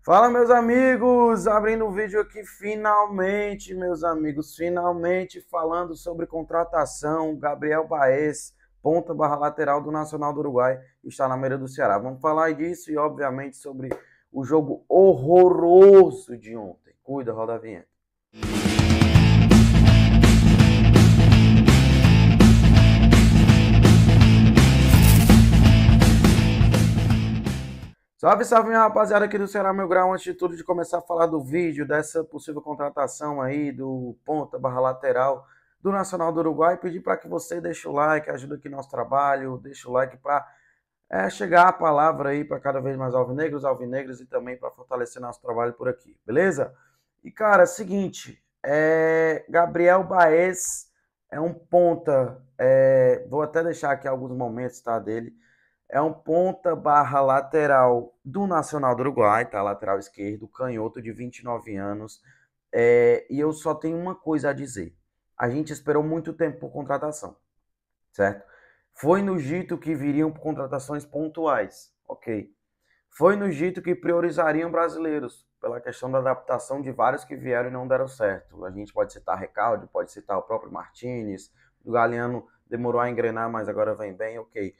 Fala, meus amigos! Abrindo o vídeo aqui finalmente, meus amigos, finalmente falando sobre contratação. Gabriel Baez, ponta barra lateral do Nacional do Uruguai, está na mira do Ceará. Vamos falar disso e, obviamente, sobre o jogo horroroso de ontem. Cuida, roda a vinheta. Salve, salve, minha rapaziada aqui do Ceará Meu Grau. Antes de tudo, de começar a falar do vídeo, dessa possível contratação aí do ponta barra lateral do Nacional do Uruguai, pedir para que você deixe o like, ajude aqui nosso trabalho, deixe o like para chegar a palavra aí para cada vez mais alvinegros e também para fortalecer nosso trabalho por aqui, beleza? E cara, seguinte, Gabriel Baez é um ponta, vou até deixar aqui alguns momentos, tá, dele. É um ponta barra lateral do Nacional do Uruguai, tá? Lateral esquerdo, canhoto de 29 anos. E eu só tenho uma coisa a dizer. A gente esperou muito tempo por contratação, certo? Foi nos dito que viriam por contratações pontuais, ok? Foi nos dito que priorizariam brasileiros, pela questão da adaptação de vários que vieram e não deram certo. A gente pode citar Recalde, pode citar o próprio Martinez, o Galeano demorou a engrenar, mas agora vem bem, ok.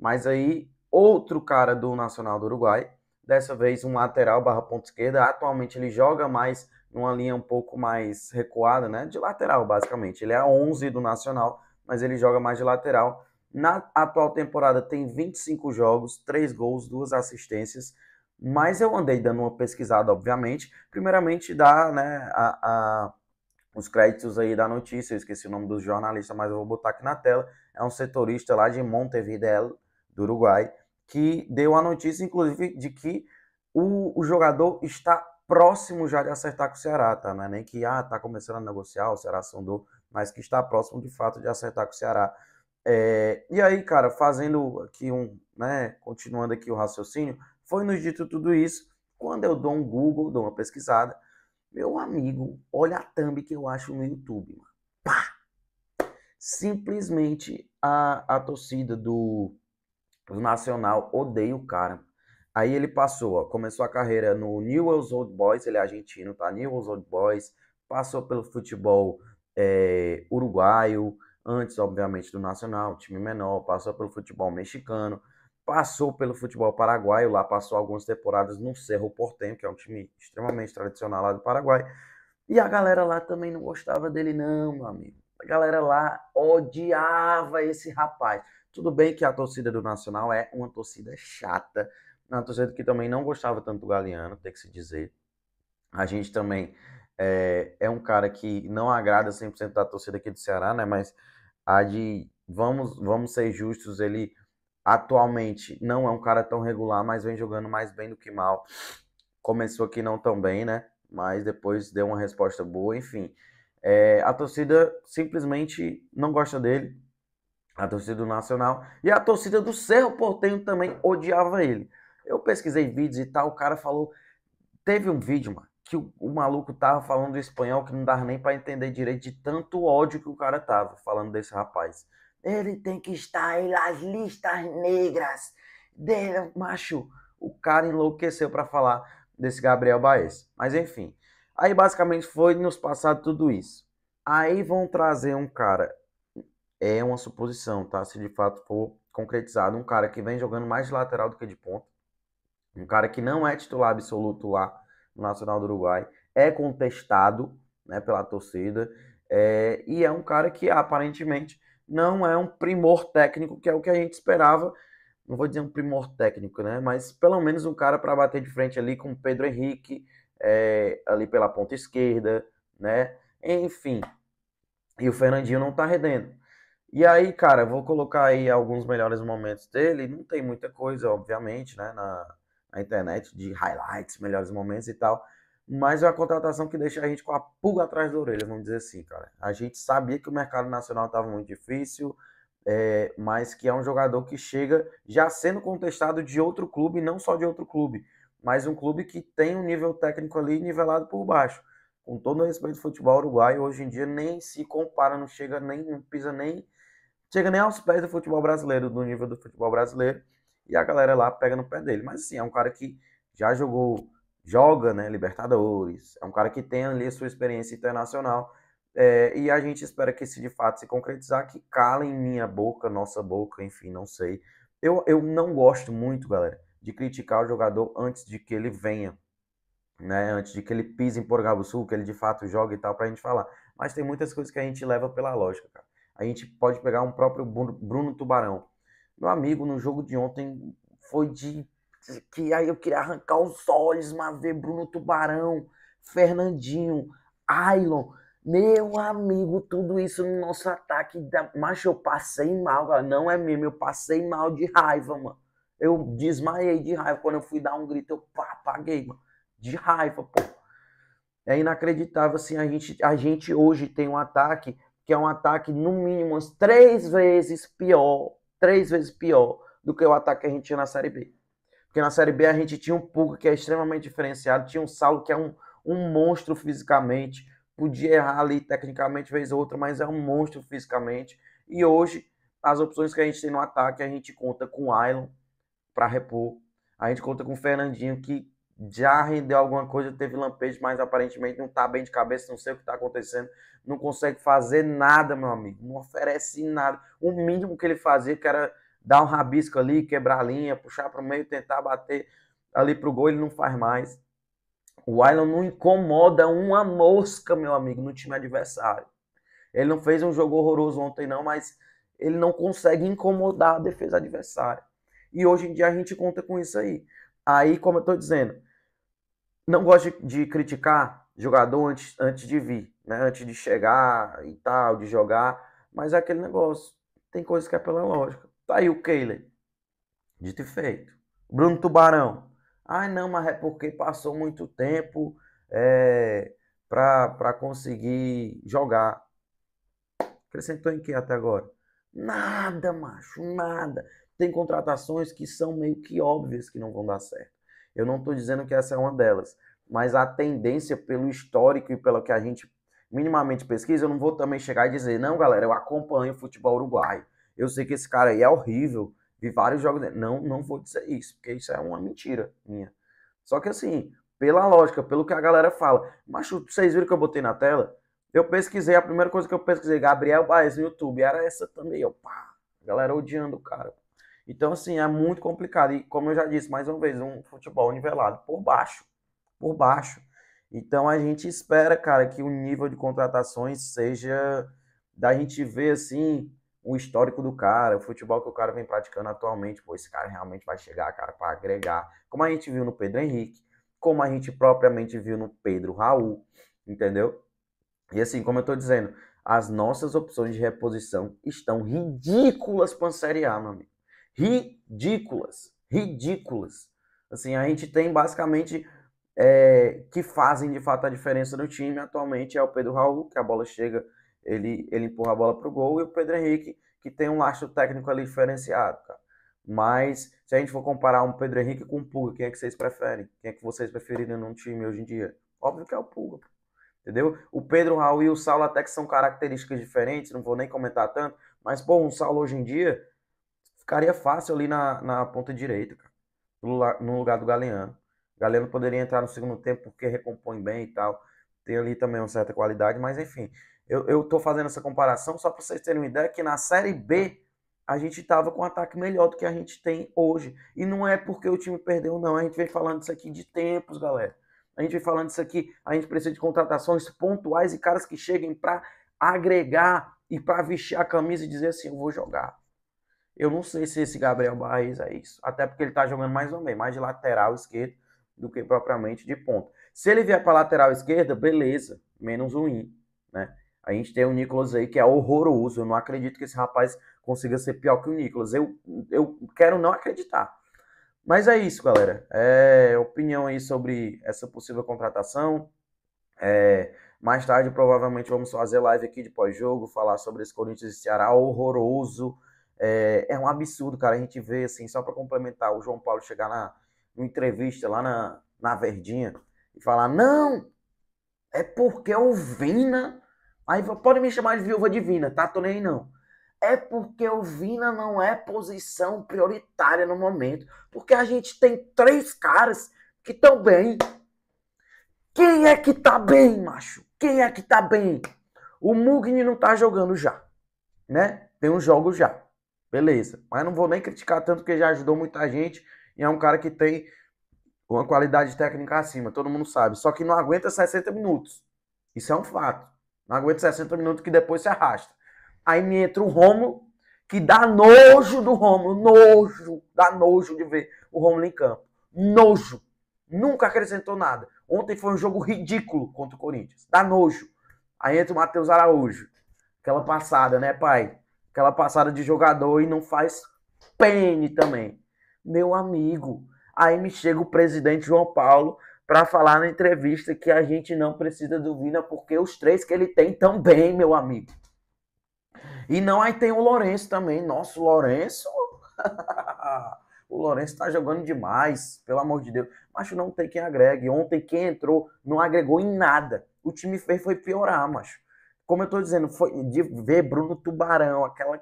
Mas aí, outro cara do Nacional do Uruguai, dessa vez um lateral barra ponta esquerda, atualmente ele joga mais numa linha um pouco mais recuada, né? De lateral, basicamente. Ele é a 11 do Nacional, mas ele joga mais de lateral. Na atual temporada tem 25 jogos, 3 gols, 2 assistências, mas eu andei dando uma pesquisada, obviamente. Primeiramente, dá, né, os créditos aí da notícia, eu esqueci o nome do jornalista, mas eu vou botar aqui na tela. É um setorista lá de Montevideo, do Uruguai, que deu a notícia, inclusive, de que o jogador está próximo já de acertar com o Ceará, tá? Não é nem que tá começando a negociar, o Ceará sondou, mas que está próximo de fato de acertar com o Ceará. E aí, cara, fazendo aqui né, continuando aqui o raciocínio, foi nos dito tudo isso, quando eu dou um Google, dou uma pesquisada, meu amigo, olha a thumb que eu acho no YouTube, mano. Pá! Simplesmente a torcida do Nacional odeia o cara. Aí ele passou, ó, começou a carreira no Newell's Old Boys, ele é argentino, tá? Newell's Old Boys, passou pelo futebol uruguaio, antes, obviamente, do Nacional, time menor, passou pelo futebol mexicano, passou pelo futebol paraguaio, lá passou algumas temporadas no Cerro Porteño, que é um time extremamente tradicional lá do Paraguai, e a galera lá também não gostava dele, não, meu amigo. A galera lá odiava esse rapaz. Tudo bem que a torcida do Nacional é uma torcida chata, uma torcida que também não gostava tanto do Galeano, tem que se dizer. A gente também é um cara que não agrada 100% da torcida aqui do Ceará, né? Mas vamos ser justos, ele atualmente não é um cara tão regular, mas vem jogando mais bem do que mal. Começou aqui não tão bem, né? Mas depois deu uma resposta boa, enfim. A torcida simplesmente não gosta dele, a torcida do Nacional, e a torcida do Cerro Porteño também odiava ele. Eu pesquisei vídeos e tal, o cara falou. Teve um vídeo, mano, que o maluco tava falando espanhol que não dava nem para entender direito de tanto ódio que o cara tava falando desse rapaz. Ele tem que estar aí nas listas negras dele, macho. O cara enlouqueceu para falar desse Gabriel Baez. Mas enfim, aí basicamente foi nos passar tudo isso. Aí vão trazer um cara, é uma suposição, tá? Se de fato for concretizado, um cara que vem jogando mais de lateral do que de ponta, um cara que não é titular absoluto lá no Nacional do Uruguai, é contestado, né, pela torcida, e é um cara que aparentemente não é um primor técnico, que é o que a gente esperava. Não vou dizer um primor técnico, né, mas pelo menos um cara para bater de frente ali com o Pedro Henrique, ali pela ponta esquerda, né, enfim. E o Fernandinho não tá rendendo. E aí, cara, vou colocar aí alguns melhores momentos dele. Não tem muita coisa, obviamente, né, na internet de highlights, melhores momentos e tal. Mas é uma contratação que deixa a gente com a pulga atrás da orelha, vamos dizer assim, cara. A gente sabia que o mercado nacional estava muito difícil, mas que é um jogador que chega já sendo contestado de outro clube, não só de outro clube, mas um clube que tem um nível técnico ali nivelado por baixo. Com todo o respeito do futebol uruguaio, hoje em dia nem se compara, não chega nem, não pisa nem chega nem aos pés do futebol brasileiro, do nível do futebol brasileiro, e a galera lá pega no pé dele. Mas assim, é um cara que já jogou joga, né, Libertadores, é um cara que tem ali a sua experiência internacional, e a gente espera que se de fato se concretizar, que cala em minha boca, nossa boca, enfim, não sei. Eu não gosto muito, galera, de criticar o jogador antes de que ele venha, né, antes de que ele pise em Porgabuçu, que ele de fato jogue e tal, pra gente falar. Mas tem muitas coisas que a gente leva pela lógica, cara. A gente pode pegar um próprio Bruno Tubarão. Meu amigo, no jogo de ontem foi de que aí eu queria arrancar os olhos, mas ver Bruno Tubarão, Fernandinho, Ailon, meu amigo, tudo isso no nosso ataque. Mas eu passei mal, galera. Não é mesmo, eu passei mal de raiva, mano. Eu desmaiei de raiva. Quando eu fui dar um grito, eu apaguei, mano. De raiva, pô. É inacreditável, assim, a gente hoje tem um ataque que é um ataque, no mínimo, umas 3 vezes pior do que o ataque que a gente tinha na Série B. Porque na Série B a gente tinha um Puga que é extremamente diferenciado, tinha um Saulo que é um monstro fisicamente, podia errar ali tecnicamente vez ou outra, mas é um monstro fisicamente. E hoje, as opções que a gente tem no ataque, a gente conta com o Ailon para repor, a gente conta com o Fernandinho, que já rendeu alguma coisa, teve lampejo, mas aparentemente não está bem de cabeça, não sei o que está acontecendo, não consegue fazer nada, meu amigo, não oferece nada. O mínimo que ele fazia, que era dar um rabisco ali, quebrar a linha, puxar para o meio, tentar bater ali pro gol, ele não faz mais. O Ailon não incomoda uma mosca, meu amigo, no time adversário. Ele não fez um jogo horroroso ontem, não, mas ele não consegue incomodar a defesa adversária. E hoje em dia a gente conta com isso aí. Aí, como eu estou dizendo, não gosto de criticar jogador antes de vir, né? Antes de chegar e tal, de jogar. Mas é aquele negócio. Tem coisas que é pela lógica. Tá aí o Kehler, dito e feito. Bruno Tubarão. Ai, não, mas é porque passou muito tempo para conseguir jogar. Acrescentou em que até agora? Nada, macho, nada. Tem contratações que são meio que óbvias que não vão dar certo. Eu não estou dizendo que essa é uma delas, mas a tendência pelo histórico e pelo que a gente minimamente pesquisa, eu não vou também chegar e dizer, não, galera, eu acompanho o futebol uruguaio. Eu sei que esse cara aí é horrível, vi vários jogos. Não, não vou dizer isso, porque isso é uma mentira minha. Só que assim, pela lógica, pelo que a galera fala, macho, vocês viram que eu botei na tela? Eu pesquisei, a primeira coisa que eu pesquisei, Gabriel Baez no YouTube, era essa também, ó, pá, galera odiando o cara. Então, assim, é muito complicado. E como eu já disse, mais uma vez, um futebol nivelado por baixo, por baixo. Então, a gente espera, cara, que o nível de contratações seja da gente ver, assim, o histórico do cara, o futebol que o cara vem praticando atualmente. Pô, esse cara realmente vai chegar, cara, para agregar. Como a gente viu no Pedro Henrique, como a gente propriamente viu no Pedro Raul, entendeu? E assim, como eu estou dizendo, as nossas opções de reposição estão ridículas para a Série A, meu amigo. Ridículas. Ridículas. Assim, a gente tem basicamente que fazem de fato a diferença no time atualmente é o Pedro Raul, que a bola chega, ele empurra a bola para o gol, e o Pedro Henrique, que tem um lastro técnico ali diferenciado, cara. Mas se a gente for comparar um Pedro Henrique com o Pulga, quem é que vocês preferem? Quem é que vocês prefeririam num time hoje em dia? Óbvio que é o Pulga. Entendeu? O Pedro Raul e o Saulo até que são características diferentes, não vou nem comentar tanto, mas, pô, um Saulo hoje em dia ficaria fácil ali na ponta direita, cara, no lugar do Galeano. O Galeano poderia entrar no segundo tempo porque recompõe bem e tal, tem ali também uma certa qualidade, mas enfim, eu tô fazendo essa comparação só para vocês terem uma ideia que na Série B a gente tava com um ataque melhor do que a gente tem hoje. E não é porque o time perdeu, não. A gente vem falando isso aqui de tempos, galera. A gente vem falando isso aqui, a gente precisa de contratações pontuais e caras que cheguem para agregar e para vestir a camisa e dizer assim, eu vou jogar. Eu não sei se esse Gabriel Baez é isso. Até porque ele tá jogando mais ou menos, mais de lateral esquerdo do que propriamente de ponta. Se ele vier para lateral esquerda, beleza, menos ruim, né? A gente tem o Nicolas aí que é horroroso. Eu não acredito que esse rapaz consiga ser pior que o Nicolas. Eu quero não acreditar. Mas é isso, galera. Opinião aí sobre essa possível contratação. Mais tarde, provavelmente, vamos fazer live aqui de pós-jogo, falar sobre esse Corinthians e Ceará horroroso. É um absurdo, cara. A gente vê, assim, só para complementar, o João Paulo chegar numa entrevista lá na Verdinha e falar: não, é porque o Vina. Aí pode me chamar de viúva divina, tá? Tô nem aí, não. É porque o Vina não é posição prioritária no momento. Porque a gente tem 3 caras que estão bem. Quem é que tá bem, macho? Quem é que tá bem? O Mugni não tá jogando já, né? Tem uns jogos já. Beleza. Mas não vou nem criticar tanto, porque já ajudou muita gente e é um cara que tem uma qualidade técnica acima, todo mundo sabe. Só que não aguenta 60 minutos. Isso é um fato. Não aguenta 60 minutos que depois se arrasta. Aí me entra o Rômulo, que dá nojo do Rômulo. Nojo. Dá nojo de ver o Rômulo em campo. Nojo. Nunca acrescentou nada. Ontem foi um jogo ridículo contra o Corinthians. Dá nojo. Aí entra o Matheus Araújo. Aquela passada, né, pai? Aquela passada de jogador e não faz pene também. Meu amigo. Aí me chega o presidente João Paulo para falar na entrevista que a gente não precisa do Vina porque os 3 que ele tem tão bem, meu amigo. E não, aí tem o Lourenço também. Nossa, o Lourenço... o Lourenço tá jogando demais, pelo amor de Deus. Macho, não tem quem agregue. Ontem quem entrou não agregou em nada. O time fez foi piorar, macho. Como eu tô dizendo, foi de ver Bruno Tubarão, aquela...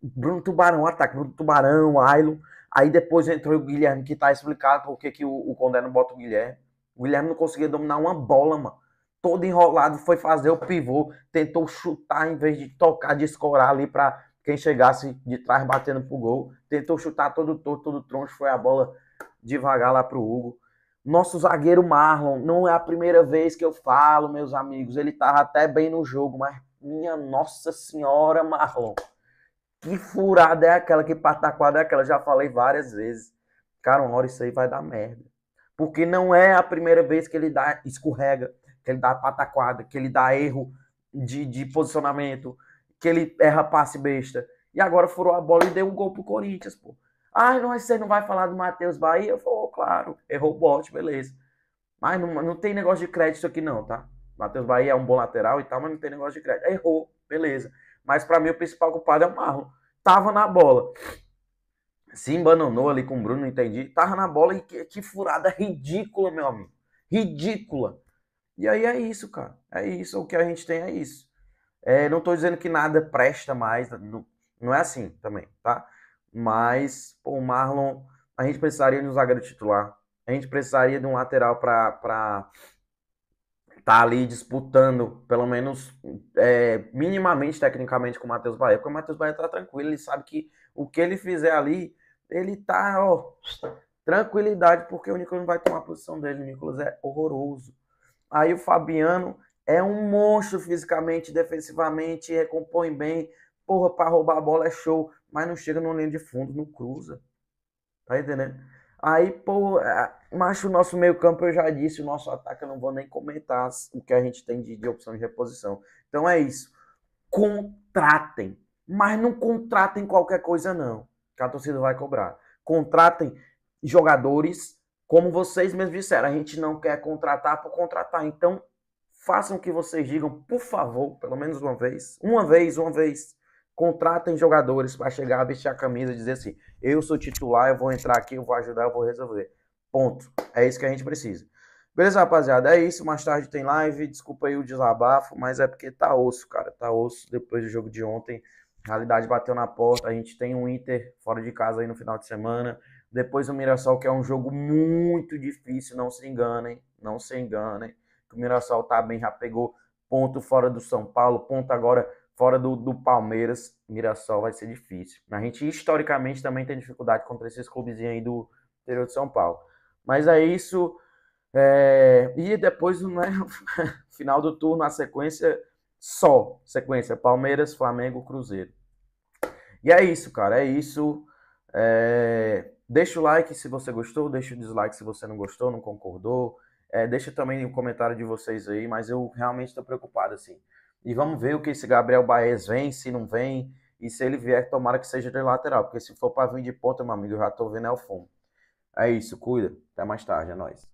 Bruno Tubarão, ataque, Bruno Tubarão, Ailon. Aí depois entrou o Guilherme, que tá explicado por que o Condé não bota o Guilherme. O Guilherme não conseguia dominar uma bola, mano. Todo enrolado, foi fazer o pivô, tentou chutar em vez de tocar, de escorar ali pra quem chegasse de trás batendo pro gol. Tentou chutar todo torto, todo troncho, foi a bola devagar lá pro Hugo. Nosso zagueiro Marlon, não é a primeira vez que eu falo, meus amigos. Ele tava até bem no jogo, mas minha nossa senhora, Marlon. Que furada é aquela, que pataquada é aquela? Já falei várias vezes. Cara, uma hora isso aí vai dar merda. Porque não é a primeira vez que ele dá escorrega, que ele dá pataquada, que ele dá erro de posicionamento, que ele erra passe besta. E agora furou a bola e deu um gol pro Corinthians, pô. Ah, não, você não vai falar do Matheus Bahia? Eu falei, oh, claro, errou o bote, beleza. Mas não tem negócio de crédito aqui não, tá? Matheus Bahia é um bom lateral e tal, mas não tem negócio de crédito. Errou, beleza. Mas para mim o principal culpado é o Marlon. Tava na bola. Se embananou ali com o Bruno, não entendi. Tava na bola e que furada ridícula, meu amigo. Ridícula. E aí é isso, cara. É isso. O que a gente tem é isso. Não tô dizendo que nada presta mais. Não é assim também, tá? Mas, pô, o Marlon, a gente precisaria de um zagueiro titular. A gente precisaria de um lateral para tá ali disputando, pelo menos minimamente, tecnicamente, com o Matheus Bahia, porque o Matheus Bahia tá tranquilo, ele sabe que o que ele fizer ali, ele tá, ó, tranquilidade, porque o Nicolas não vai tomar a posição dele, o Nicolas é horroroso. Aí o Fabiano é um monstro fisicamente, defensivamente, recompõe bem, porra, pra roubar a bola é show, mas não chega no linha de fundo, não cruza, tá entendendo? Aí, pô, macho, o nosso meio campo, eu já disse, o nosso ataque, eu não vou nem comentar o que a gente tem de opção de reposição. Então é isso. Contratem. Mas não contratem qualquer coisa, não. Que a torcida vai cobrar. Contratem jogadores, como vocês mesmos disseram. A gente não quer contratar por contratar. Então, façam o que vocês digam, por favor, pelo menos uma vez. Uma vez. Contratem jogadores para chegar a vestir a camisa e dizer assim, eu sou titular, eu vou entrar aqui, eu vou ajudar, eu vou resolver. Ponto. É isso que a gente precisa. Beleza, rapaziada? É isso. Mais tarde tem live. Desculpa aí o desabafo, mas é porque tá osso, cara. Tá osso depois do jogo de ontem. A realidade bateu na porta. A gente tem um Inter fora de casa aí no final de semana. Depois o Mirassol, que é um jogo muito difícil. Não se enganem. Não se enganem. O Mirassol tá bem, já pegou ponto fora do São Paulo, ponto agora fora do Palmeiras. Mirassol vai ser difícil. A gente, historicamente, também tem dificuldade contra esses clubezinhos aí do interior de São Paulo. Mas é isso. E depois, né, final do turno, a sequência Palmeiras, Flamengo, Cruzeiro. E é isso, cara, é isso. Deixa o like se você gostou, deixa o dislike se você não gostou, não concordou. Deixa também um comentário de vocês aí, mas eu realmente estou preocupado, assim. E vamos ver o que esse Gabriel Baez vem, se não vem, e se ele vier, tomara que seja de lateral, porque se for para vir de ponta, meu amigo, eu já tô vendo o fumo. É isso, cuida. Até mais tarde, é nóis.